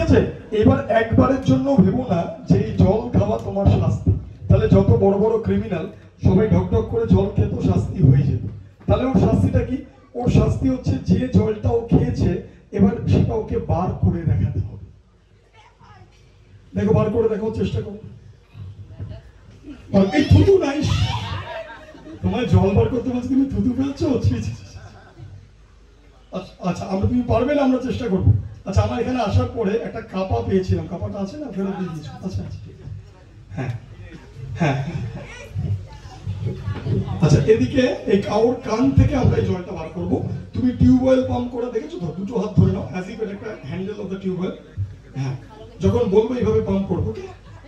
আছে? এবার একবারের জন্য ভেবো না যে এই জল খাওয়া তোমার শাস্তি। তাহলে যত বড় বড় ক্রিমিনাল সবাই ঢকঢক করে জল খেত, শাস্তি হয়ে যেত। তাহলে ওর শাস্তিটা কি? ওর শাস্তি হচ্ছে যে জলটা ও খেয়েছে এবার সেটা ওকে বার করে দেখাতে হবে। দেখো, বার করে দেখার চেষ্টা করো। এই থুতু নাই, তোমার জল বার করতে বলছি, তুমি থুতু ফেলছো। আচ্ছা, আমরা, তুমি পারবে না, আমরা চেষ্টা করবো। আচ্ছা, আমার এখানে আসার পরে একটা কাপা পেয়েছিলাম, কাপাটা আছে না? ফেরত দিয়ে দিয়েছো? আচ্ছা আচ্ছা, হ্যাঁ হ্যাঁ। আচ্ছা, এদিকে এই ওর কান থেকে আমরা এই জলটা বার করবো। তুমি টিউবওয়েল পাম্প করে দেখেছো তো? দুটো হাত ধরে নাও, অ্যাজ ইফ একটা হ্যান্ডেল অফ দ্য টিউবওয়েল। হ্যাঁ, যখন বলবো এইভাবে পাম্প করবো,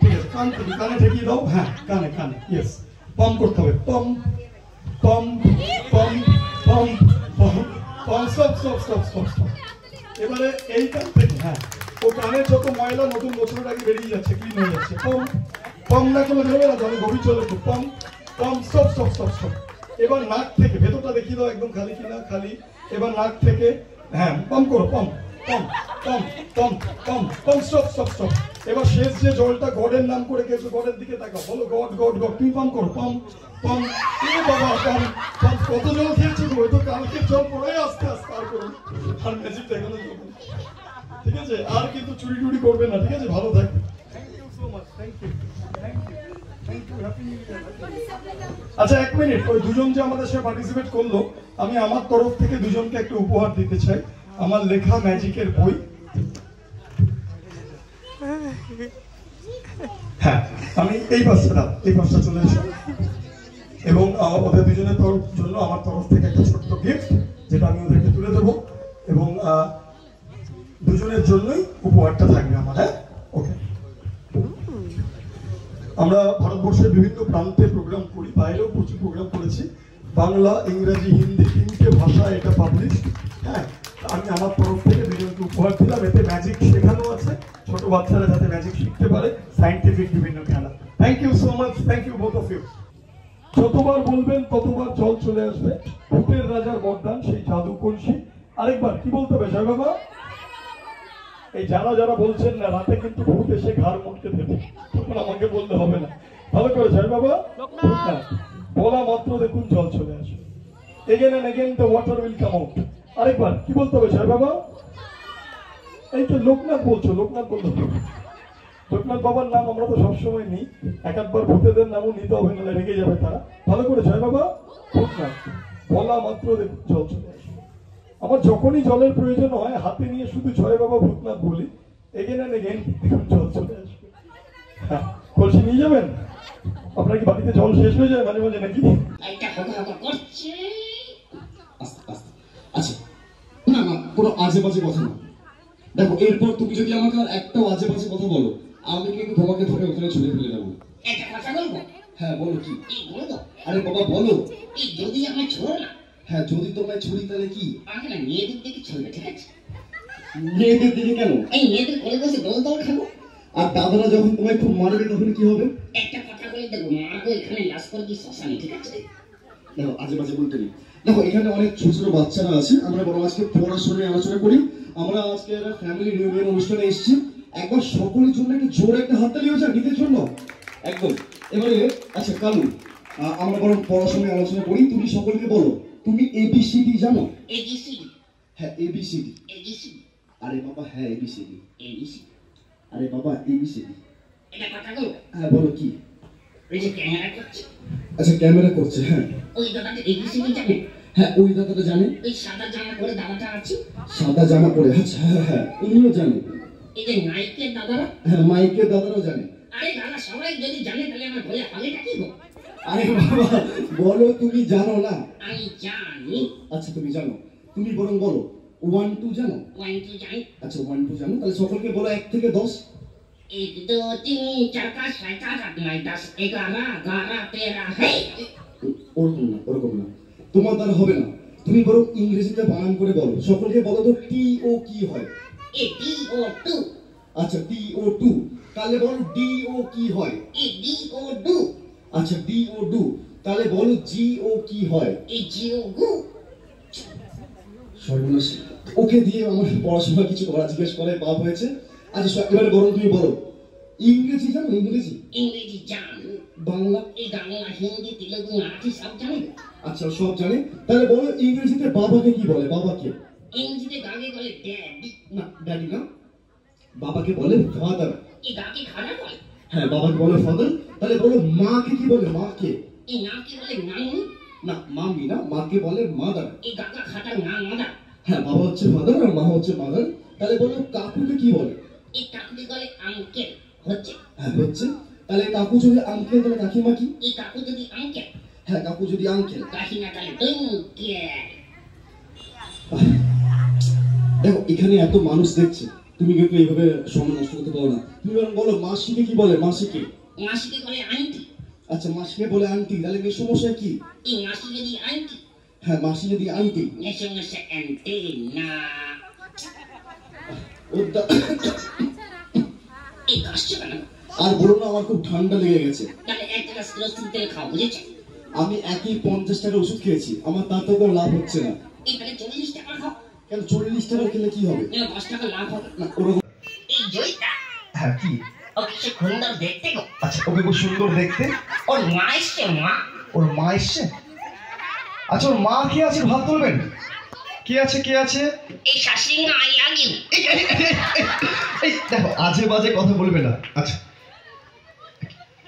ঠিক আছে? কান থেকে কানে ঠেকিয়ে দাও। হ্যাঁ, কানে কানে, ইয়েস। পাম্প করতে হবে, pump pump pump pump pump pump. Stop stop stop stop stop. এবারে এই কান থেকে, হ্যাঁ, ও কানের যত ময়লা নতুন বছরের আগে বেরিয়ে যাচ্ছে, ক্লিন হয়ে যাচ্ছে। পাম্প পাম্প না করলে বেরোবে না, তাহলে গভীর চলে একটু। Pump pump, stop stop stop stop. এবার নাক থেকে, ভেতরটা দেখিয়ে দাও একদম খালি কিনা, খালি। এবার নাক থেকে, হ্যাঁ, পাম্প করো, pump pump pump pump pump pump, stop stop stop. এবার শেষ যে জলটা গডের নাম করে খেয়েছো, গডের দিকে তাকাও, বলো গড গড গড। তুমি পাম্প করো, পাম্প পাম্প। এ বাবা, পাম্প পাম্প। কত জল খেয়েছো গো? তো কালকে জল পড়ে আস্তে আস্তে আর করুন। আর ম্যাজিকটা এখানে চলবে, ঠিক আছে? আর কিন্তু চুরি টুরি করবে না, ঠিক আছে? ভালো থাকবে। Thank you so much, thank you thank you thank you, happy new year. আচ্ছা, এক মিনিট, ওই দুজন যে আমাদের সাথে পার্টিসিপেট করলো, আমি আমার তরফ থেকে দুজনকে একটা উপহার দিতে চাই, আমার লেখা ম্যাজিকের বই। হ্যাঁ, আমি এই পাশটা চলে এসো, এবং ওদের দুজনের জন্য আমার তরফ থেকে একটা ছোট্ট গিফট, যেটা আমি ওদেরকে তুলে দেবো, এবং দুজনের জন্যই উপহারটা থাকবে আমার। হ্যাঁ, ওকে। আমরা ভারতবর্ষের বিভিন্ন প্রান্তে প্রোগ্রাম করি, বাইরেও প্রচুর প্রোগ্রাম করেছি, বাংলা, ইংরেজি, হিন্দি, 3টে ভাষায় এটা পাবলিশ। হ্যাঁ, আমি আমার তরফ থেকে দুজনকে উপহার দিলাম। এতে ম্যাজিক শেখানো আছে, ছোট বাচ্চারা যাতে ম্যাজিক শিখতে পারে, সায়েন্টিফিক বিভিন্ন খেলা। Thank you so much, thank you both of you. যতবার বলবেন ততবার জল চলে আসবে। ভূতের রাজার বরদান, সেই জাদু কলসি। আরেকবার কি বলতে হবে জয় বাবা? এই যারা বলছেন না রাতে কিন্তু ভূত এসে ঘাড় মুটকে দেবে, তখন আমাকে বলতে হবে না। ভালো করে জয় বাবা বলা মাত্র দেখুন জল চলে আসবে। Again and again the water will come out. আরেকবার কি বলতে হবে জয় বাবা? এই তো লোকনাথ বলছো, লোকনাথ বলতে হবে। লোকনাথ বাবার নাম আমরা তো সবসময় নিই, একবার ভূতেদের নামও নিতে হবে, না রেগে যাবে তারা। ভালো করে জয় বাবা লোকনাথ বলা মাত্র দেখুন জল চলে আসবে। আমার যখনই জলের প্রয়োজন হয় হাতে নিয়ে শুধু জয় বাবা ভূতনাথ বলি, এগেন এন্ড এগেন জল চলে আসবে। হ্যাঁ, কলসি নিয়ে যাবেন? আপনার কি বাড়িতে জল শেষ হয়ে যায় মাঝে মাঝে নাকি? আচ্ছা, না না, কোনো আজে বাজে কথা না। দেখো, এরপর তুমি যদি আমাকে আর একটাও আজে বাজে কথা বলো, আমি কিন্তু তোমাকে ধরে ওখানে ছুঁড়ে ফেলে দেবো। একটা কথা বলবো? হ্যাঁ, বলো। কি বলো তো? আরে বাবা বলো। যদি আমি ছোড়ো না? হ্যাঁ, যদি তোমায় ছুরি তাহলে কি? আমাকে না মেয়েদের দিকে ছড়বে, ঠিক আছে? মেয়েদের দিকে কেন? এই মেয়েদের কোলে বসে দোল দোল খাবো। আর দাদারা যখন তোমায় খুব মারবে তখন কি হবে? একটা কথা বলে দেবো, মাগো এখানে লাশ করে কি শ্মশানে, ঠিক আছে? দেখো, আজে বাজে বলতে নেই। দেখো, এখানে অনেক ছোট ছোট বাচ্চারা আছে, আমরা বরং আজকে পড়াশোনা নিয়ে আলোচনা করি। আমরা আজকে একটা ফ্যামিলি রিউনিয়ন অনুষ্ঠানে এসেছি। একবার সকলের জন্য একটা জোরে একটা হাততালি হয়েছে নিজের জন্য, একদম। এবারে আচ্ছা কালু, আমরা বরং পড়াশোনা নিয়ে আলোচনা করি। তুমি সকলকে বলো, তুমি এবিসিডি জানো? এবিসিডি? হ্যাঁ, এবিসিডি। এবিসিডি? আরে বাবা হ্যাঁ, এবিসিডি। এবিসিডি? আরে বাবা এবিসিডি। এটা কথা বলবো? হ্যাঁ, বলো। কি? ওই যে ক্যামেরা করছে। আচ্ছা, ক্যামেরা করছে। হ্যাঁ, ওই দাদাটা এবিসিডি জানে? হ্যাঁ, ওই দাদাটা জানে। ওই সাদা জামা পরে দাদাটা আছে। সাদা জামা পরে? আচ্ছা, হ্যাঁ হ্যাঁ, উনিও জানে। এই যে নাইকের দাদারা? হ্যাঁ, মাইকের দাদারাও জানে। আরে দাদা, সবাই যদি জানে তাহলে আমার বলে পালিটা কি গো? আরে বাবা বলো, তুমি জানো না? আমি জানি। আচ্ছা, তুমি জানো, তুমি বরং বলো 1 2 জানো? 1 2 জানি। আচ্ছা, 1 2 জানো, তাহলে সকলকে বলো 1 থেকে 10। 1 2 3 4 5 6 7 8 9 10 11 12 13। হেই, ওরকম না, ওরকম না, তোমার দ্বারা হবে না। তুমি বরং ইংরেজিতে বানান করে বলো। সকলকে বলো তো টি ও কি হয়? এ ডি ও 2। আচ্ছা, টি ও 2। তাহলে বলো ডি ও কি হয়? এ ডি ও 2। আচ্ছা, ডি ও 2। তাহলে বলো জি ও কি হয়? এ জি ও গু। সর্বনাশ, ওকে দিয়ে আমার পড়াশোনা কিছু করা জিজ্ঞেস করে পাপ হয়েছে। আচ্ছা এবারে বরং তুমি বলো, ইংরেজি জানো? ইংরেজি? ইংরেজি জান, বাংলা? এই বাংলা, হিন্দি, তেলেগু, মারাঠি সব জানি। আচ্ছা সব জানে। তাহলে বলো ইংরেজিতে বাবাকে কি বলে? বাবাকে? ইংরেজিতে গাকে বলে ড্যাডি। না ড্যাডি না, বাবাকে বলে ফাদার। এই গাকে খানা বলে। হ্যাঁ বাবাকে বলে ফাদার। তাহলে বলো মাকে কি বলে? মাকে? এই নাকে বলে নানি। না মামি না, মাকে বলে মাদার। এই গাকা খাটা না মাদা। হ্যাঁ বাবা হচ্ছে ফাদার আর মা হচ্ছে মাদার। তাহলে বলো কাকুকে কি বলে? এই কাকুকে বলে আঙ্কেল। হচ্ছে? হ্যাঁ হচ্ছে। তাহলে কাকু যদি আঙ্কেল তাহলে কাকিমা কি? এই কাকু যদি আঙ্কেল, হ্যাঁ কাকু যদি আঙ্কেল। কাকিমা তাহলে আঙ্কেল। দেখো এখানে এত মানুষ দেখছে, তুমি কিন্তু এইভাবে সময় নষ্ট করতে পারো না। তুমি বরং বলো মাসিকে কি বলে? মাসিকে? মাসিকে বলে আন্টি। আচ্ছা মাসিকে বলে আন্টি। তাহলে মেসোমশাই কি? এই মাসি যদি আন্টি, হ্যাঁ মাসি যদি আন্টি। মেসোমশাই আন্টি না। এই কাশছো কেন? আর বলো না, আমার খুব ঠান্ডা লেগে গেছে। তাহলে এক গ্লাস রসুন তেল খাও, বুঝেছো? আমি একই 50 টাকার ওষুধ খেয়েছি, আমার তাতেও কোনো লাভ হচ্ছে না। এই তাহলে 40 টাকা খাও। কেন 40 টাকা খেলে কি হবে? 10 টাকা লাভ হবে। না ওরকম। এই জয়টা, হ্যাঁ কি? ও কিছু সুন্দর দেখতে গো। আচ্ছা ওকে খুব সুন্দর দেখতে। ওর মা এসছে, মা। ওর মা এসছে? আচ্ছা ওর মা কে আছে ভাত তুলবেন? কে আছে কে আছে? এই শাশুড়ি মা আই লাগি। এই দেখো আজে বাজে কথা বলবে না। আচ্ছা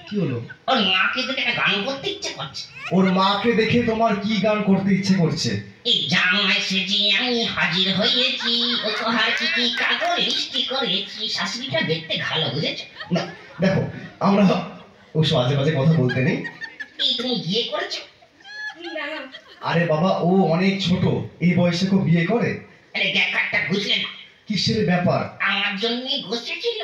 কি হলো? ওর মাকে দেখে একটা গান করতে ইচ্ছে করছে। ওর মাকে দেখে তোমার কি গান করতে ইচ্ছে করছে? এই জামাই সেজি আমি হাজির হয়েছি, উপহার চিঠি কাগজ লিস্টি করেছি। শাশুড়িটা দেখতে ভালো, বুঝেছো? না দেখো আমরা ওসব আজে বাজে কথা বলতে নেই। এই তুমি বিয়ে করেছো? আরে বাবা ও অনেক ছোট, এই বয়সে কেউ বিয়ে করে? আরে ব্যাপারটা বুঝলে না? কিসের ব্যাপার? আমার জন্যই বসেছিল।